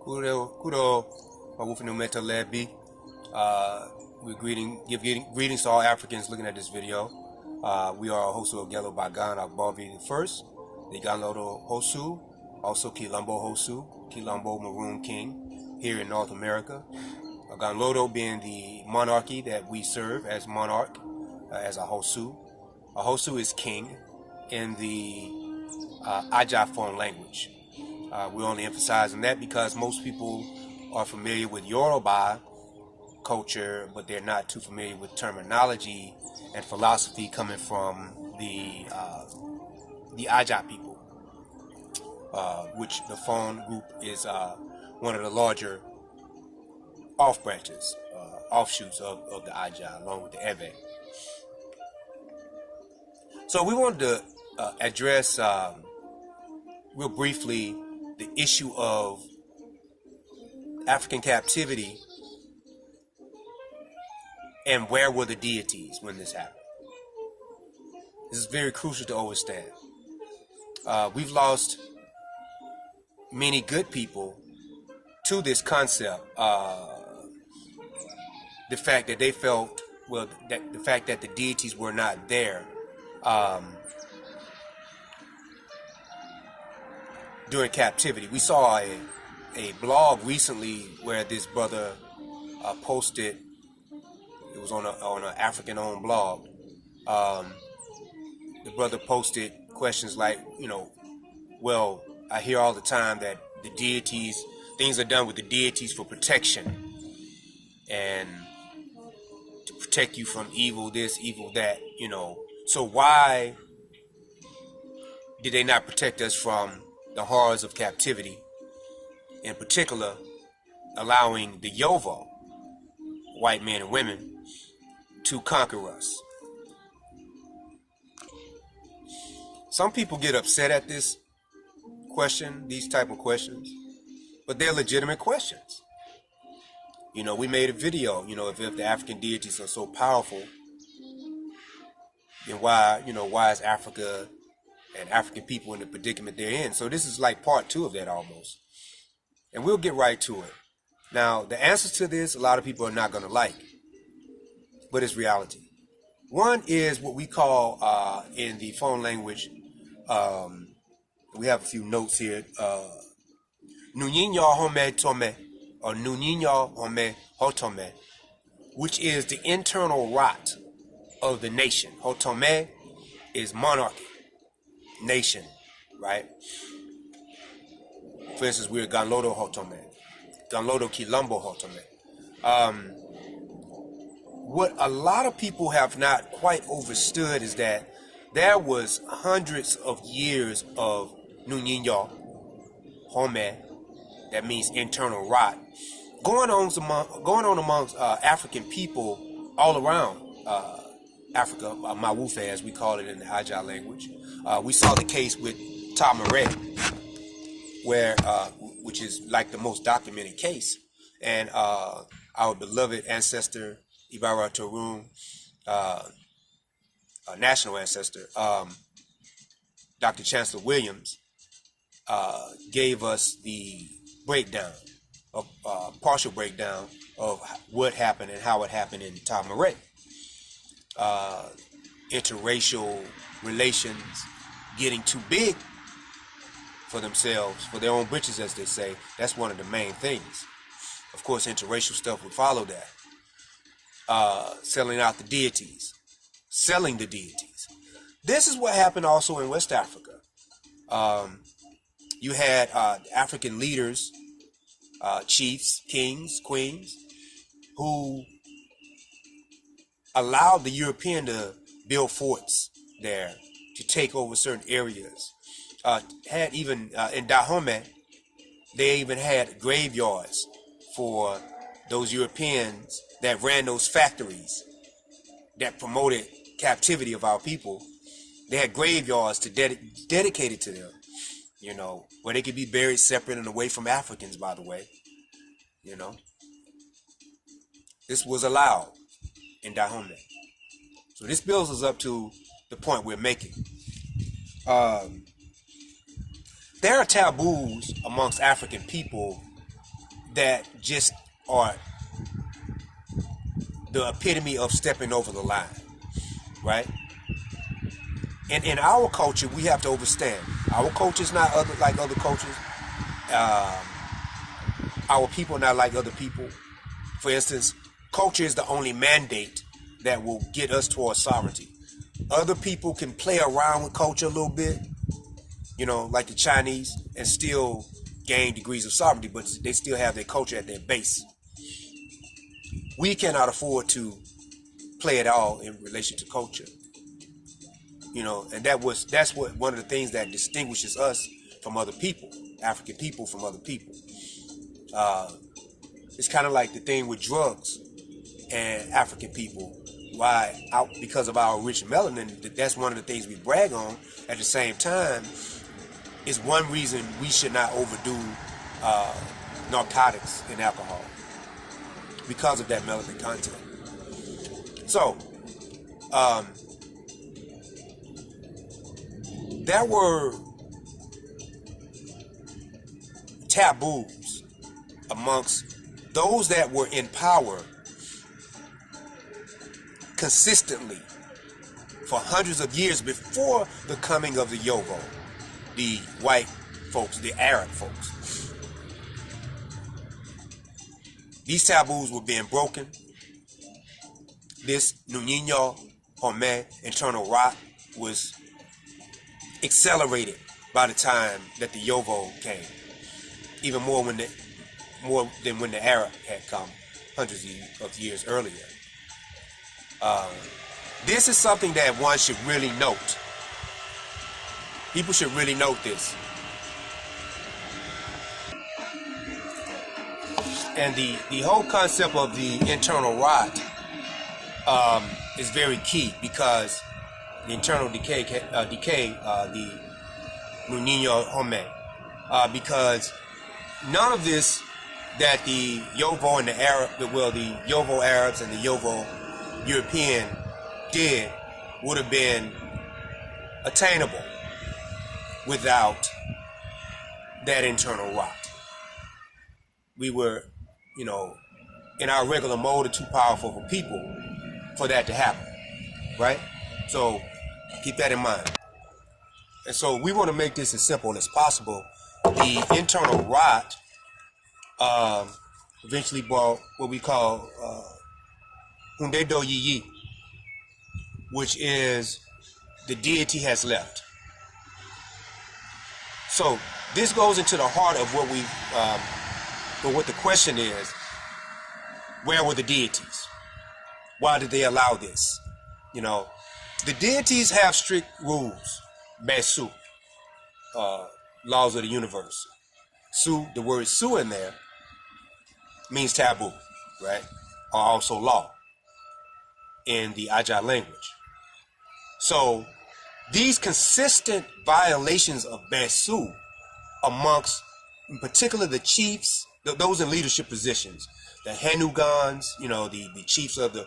Kudo Mawufinu Meta Lebi. We're giving greetings to all Africans looking at this video. We are Hosu Ogelo Bagan Agbovi the First, the Ganlodo Hosu, also Kilombo Hosu, Kilombo Maroon King here in North America. Ganlodo being the monarchy that we serve as monarch, as a Hosu. A Hosu is king in the Aja phone language. We're only emphasizing that because most people are familiar with Yoruba culture, but they're not too familiar with terminology and philosophy coming from the Aja people, which the phone group is one of the larger off-branches, offshoots of the Aja, along with the Eve. So we wanted to address real briefly the issue of African captivity and where were the deities when this happened. This is very crucial to understand. We've lost many good people to this concept. The fact that they felt, well, the fact that the deities were not there during captivity. We saw a blog recently where this brother posted. It was on an African-owned blog. The brother posted questions like, well, I hear all the time that the deities, things are done with the deities for protection and to protect you from evil this, evil that, So why did they not protect us from the horrors of captivity? In particular, allowing the Yovo, white men and women, to conquer us. Some people get upset at this question, these type of questions, but they're legitimate questions. We made a video, if the African deities are so powerful, then why is Africa and African people in the predicament they're in? So this is like part 2 of that almost. And we'll get right to it. Now, the answers to this, a lot of people are not going to like, but it's reality. One is what we call, in the phone language, we have a few notes here, Nuninyo Home Tome, or Nuninyo Home Hotome, which is the internal rot of the nation. Hotome is monarchy, nation, right? For instance, we're Ganlodo Hotome, Ganlodo Kilombo Hotome. What a lot of people have not quite understood is that there was hundreds of years of Nuninyo Home, that means internal rot, going on amongst African people all around Africa, Mawufe as we call it in the Aja language. We saw the case with Tamare, where which is like the most documented case, and our beloved ancestor Ibara Torun, national ancestor, Dr. Chancellor Williams, gave us the breakdown, partial breakdown of what happened and how it happened in Tamare. Interracial relations getting too big for themselves, for their own britches, as they say. That's one of the main things. Of course, interracial stuff would follow that. Selling out the deities, selling the deities. This is what happened also in West Africa. You had African leaders, chiefs, kings, queens, who allowed the European to build forts there, to take over certain areas. Had even in Dahomey, they even had graveyards for those Europeans that ran those factories that promoted captivity of our people. They had graveyards dedicated to them, where they could be buried separate and away from Africans, by the way. This was allowed in Dahomey. So this builds us up to the point we're making. There are taboos amongst African people that just are the epitome of stepping over the line, right? And in our culture, we have to understand. Our culture is not like other cultures. Our people are not like other people. For instance, culture is the only mandate that will get us towards sovereignty. Other people can play around with culture a little bit, like the Chinese, and still gain degrees of sovereignty, but they still have their culture at their base. We cannot afford to play it all in relation to culture. And that's what one of the things that distinguishes us from other people, African people from other people. It's kind of like the thing with drugs and African people. Why? Because of our rich melanin, that's one of the things we brag on. At the same time, is one reason we should not overdo narcotics and alcohol because of that melanin content. So, there were taboos amongst those that were in power consistently for hundreds of years before the coming of the Yovo, the white folks, the Arab folks. These taboos were being broken. This Nunino Home internal rot was accelerated by the time that the Yovo came, even more than when the Arab had come hundreds of years earlier. This is something that one should really note. People should really note this. And the whole concept of the internal rot is very key, because the internal decay, the Nunino Home, because none of this that the Yovo and the Yovo Arabs and the Yovo European did would have been attainable without that internal rot. We were, in our regular mode, are too powerful for people for that to happen, right? So keep that in mind. And so we want to make this as simple as possible. The internal rot eventually brought what we call Hundedo Yiyi, which is the deity has left. So this goes into the heart of what the question is: where were the deities? Why did they allow this? The deities have strict rules, Besu, laws of the universe. Su, the word su in there means taboo, right? Or also law in the Aja language. So these consistent violations of Besu amongst, in particular, the chiefs, those in leadership positions, the Henugans, the chiefs of the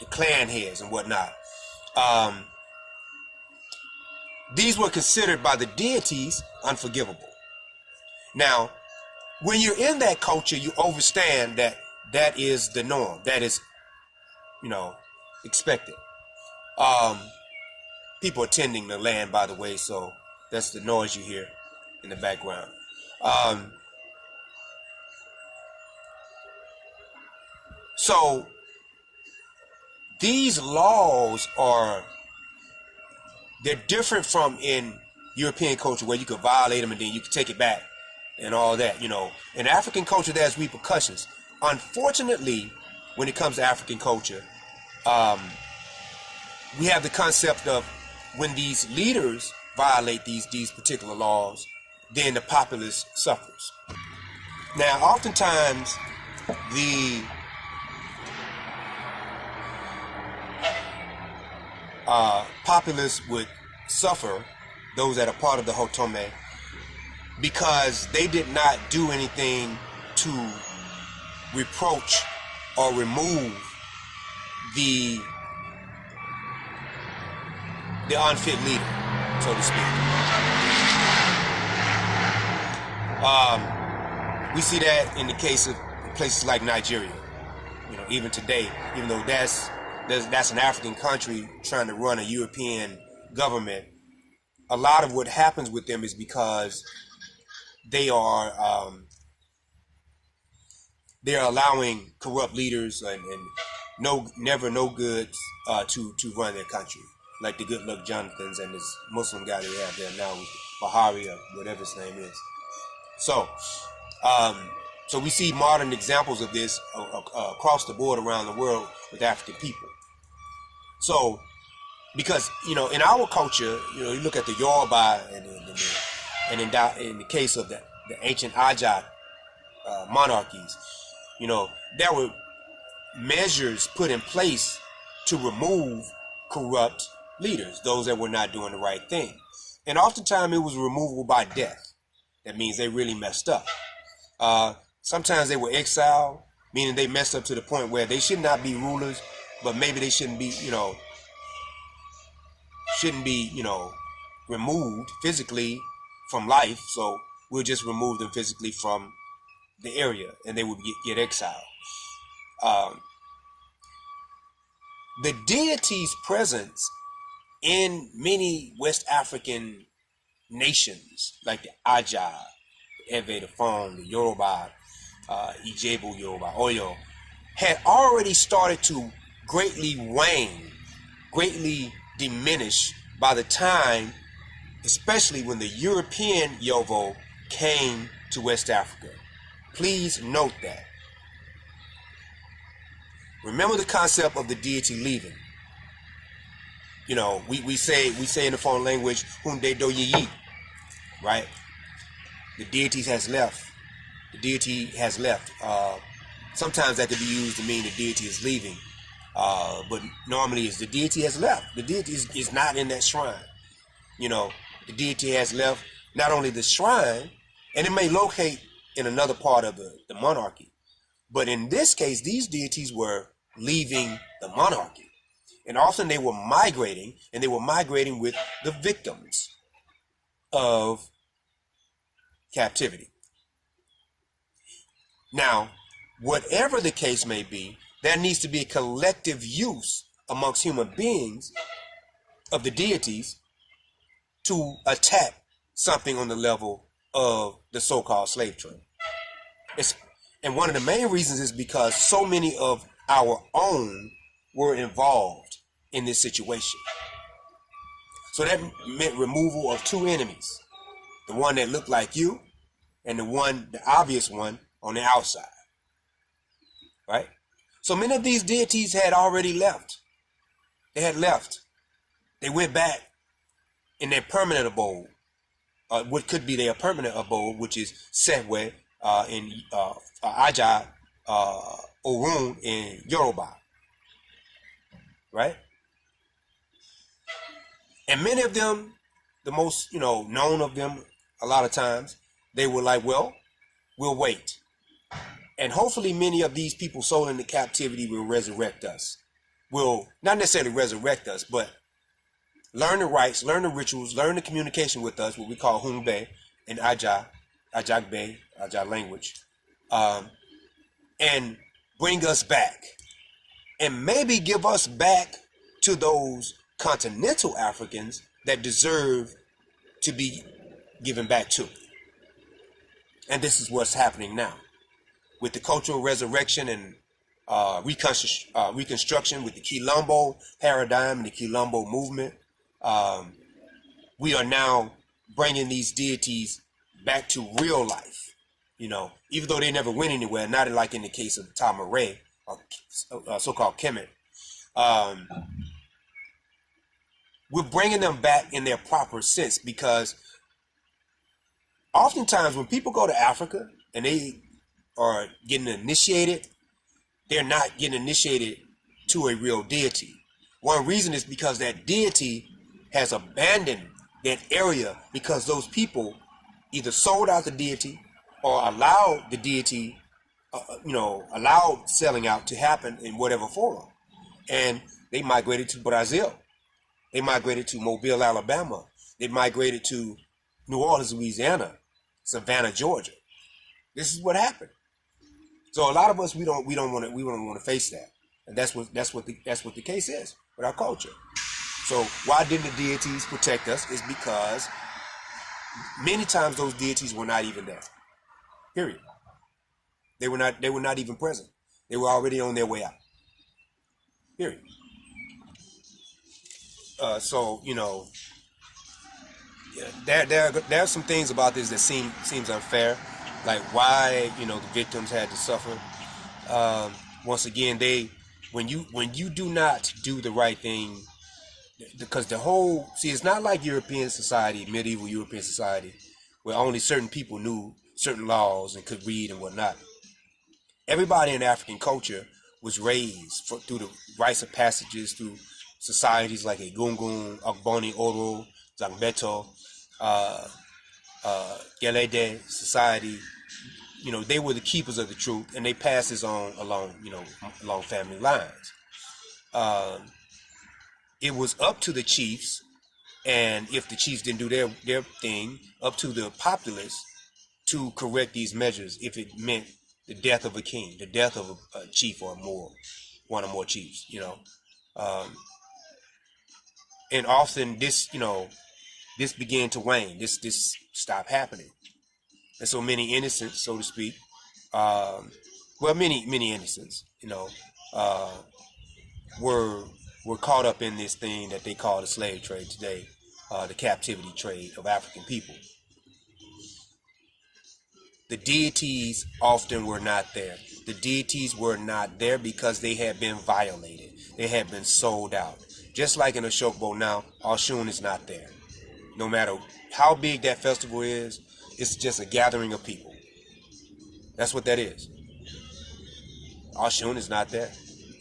clan heads and whatnot. These were considered by the deities unforgivable. Now, when you're in that culture, you understand that that is the norm. That is, expected. People are tending the land, by the way, so that's the noise you hear in the background. So these laws they're different from in European culture, where you could violate them and then you could take it back and all that. In African culture, there's repercussions. Unfortunately, when it comes to African culture, we have the concept of when these leaders violate these particular laws, then the populace suffers. Now, oftentimes, the populace would suffer, those that are part of the Hotome, because they did not do anything to reproach or remove the unfit leader, so to speak. We see that in the case of places like Nigeria. Even today, even though that's an African country trying to run a European government, a lot of what happens with them is because they are they're allowing corrupt leaders and never no goods to run their country, like the Good Luck Jonathans and this Muslim guy they have there now, Bahari or whatever his name is. So we see modern examples of this across the board around the world with African people. So, because in our culture, you look at the Yoruba and in the case of the ancient Ajah monarchies, there were measures put in place to remove corrupt leaders, those that were not doing the right thing, and oftentimes it was removable by death. That means they really messed up. Sometimes they were exiled, meaning they messed up to the point where they should not be rulers, but maybe they shouldn't be removed physically from life. So we'll just remove them physically from the area, and they would get exiled. The deities' presence in many West African nations, like the Ajah, the Ewe, the Fon, the Yoruba, Ijebu, Yoruba, Oyo, had already started to greatly wane, greatly diminish by the time, especially when the European Yovo came to West Africa. Please note that. Remember the concept of the deity leaving. We say in the foreign language, Hunde do yi, right? The deity has left. The deity has left. Sometimes that could be used to mean the deity is leaving. But normally it's the deity has left. The deity is not in that shrine. The deity has left not only the shrine, and it may locate in another part of the monarchy. But in this case, these deities were leaving the monarchy. And often they were migrating, and they were migrating with the victims of captivity. Now, whatever the case may be, there needs to be a collective use amongst human beings of the deities to attack something on the level of the so-called slave trade. And one of the main reasons is because so many of our own were involved in this situation. So that meant removal of two enemies, the one that looked like you and the obvious one on the outside, right? So many of these deities had already left. They had left. They went back in their permanent abode, what could be their permanent abode, which is Sehwe in Ajah, Orun in Yoruba, right? And many of them, the most known of them, a lot of times, they were like, well, we'll wait. And hopefully many of these people sold into captivity will resurrect us. Will not necessarily resurrect us, but learn the rites, learn the rituals, learn the communication with us, what we call Humbe and Ajah language, and bring us back. And maybe give us back to those continental Africans that deserve to be given back to. And this is what's happening now. With the cultural resurrection and reconstruction with the Quilombo paradigm and the Quilombo movement, we are now bringing these deities back to real life. Even though they never went anywhere, not like in the case of Tamaray or so-called Kemet. We're bringing them back in their proper sense, because oftentimes when people go to Africa and they are getting initiated, they're not getting initiated to a real deity. One reason is because that deity has abandoned that area, because those people either sold out the deity or allowed the deity, allowed selling out to happen in whatever form. And they migrated to Brazil. They migrated to Mobile, Alabama. They migrated to New Orleans, Louisiana, Savannah, Georgia. This is what happened. So a lot of us we don't want to face that, and that's what the case is with our culture. So why didn't the deities protect us? Is because many times those deities were not even there. Period. They were not even present. They were already on their way out. Period. So there are some things about this that seems unfair, like why the victims had to suffer. Once again, when you do not do the right thing, because it's not like European society, medieval European society, where only certain people knew certain laws and could read and whatnot. Everybody in African culture was raised through the rites of passages, through societies like Egungun, Ogboni Oro, Zangbeto, Gelede society. They were the keepers of the truth, and they passed this on along family lines. It was up to the chiefs, and if the chiefs didn't do their thing, up to the populace to correct these measures if it meant the death of a king, the death of a chief or one or more chiefs, and often this began to wane. This stopped happening, and so many innocents, so to speak, many innocents, were caught up in this thing that they call the slave trade today, the captivity trade of African people. The deities often were not there. The deities were not there because they had been violated. They had been sold out. Just like in Oshogbo now, Oshun is not there. No matter how big that festival is, it's just a gathering of people. That's what that is. Oshun is not there.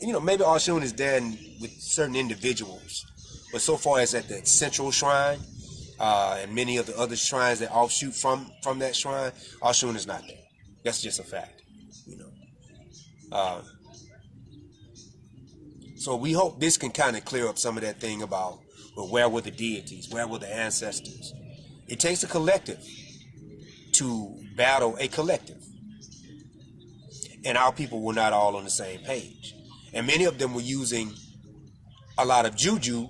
And, maybe Oshun is there with certain individuals, but so far as at the central shrine, and many of the other shrines that offshoot from that shrine, Oshun is not there. That's just a fact, So we hope this can kind of clear up some of that thing about, well, where were the deities? Where were the ancestors? It takes a collective to battle a collective. And our people were not all on the same page. And many of them were using a lot of juju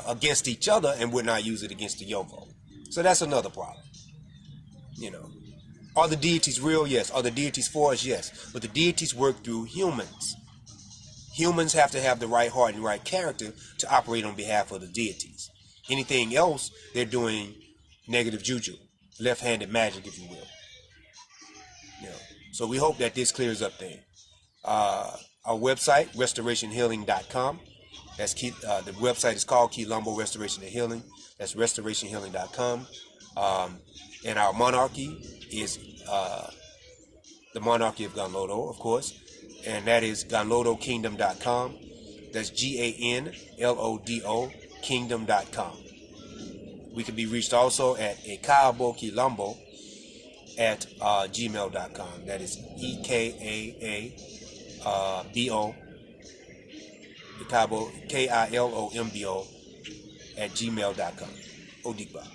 against each other and would not use it against the Yovo. So that's another problem. Are the deities real? Yes. Are the deities for us? Yes. But the deities work through humans. Humans have to have the right heart and right character to operate on behalf of the deities. Anything else, they're doing negative juju, left-handed magic, if you will. So we hope that this clears up things. Our website, restorationhealing.com. That's the website is called Kilombo Restoration and Healing. That's restorationhealing.com. And our monarchy is the monarchy of Ganlodo, of course, and that is ganlodokingdom.com. That's GANLODO kingdom.com. We can be reached also at ekaabokilombo at gmail.com. That is EKAABO KILOMBO at gmail.com. Odigba.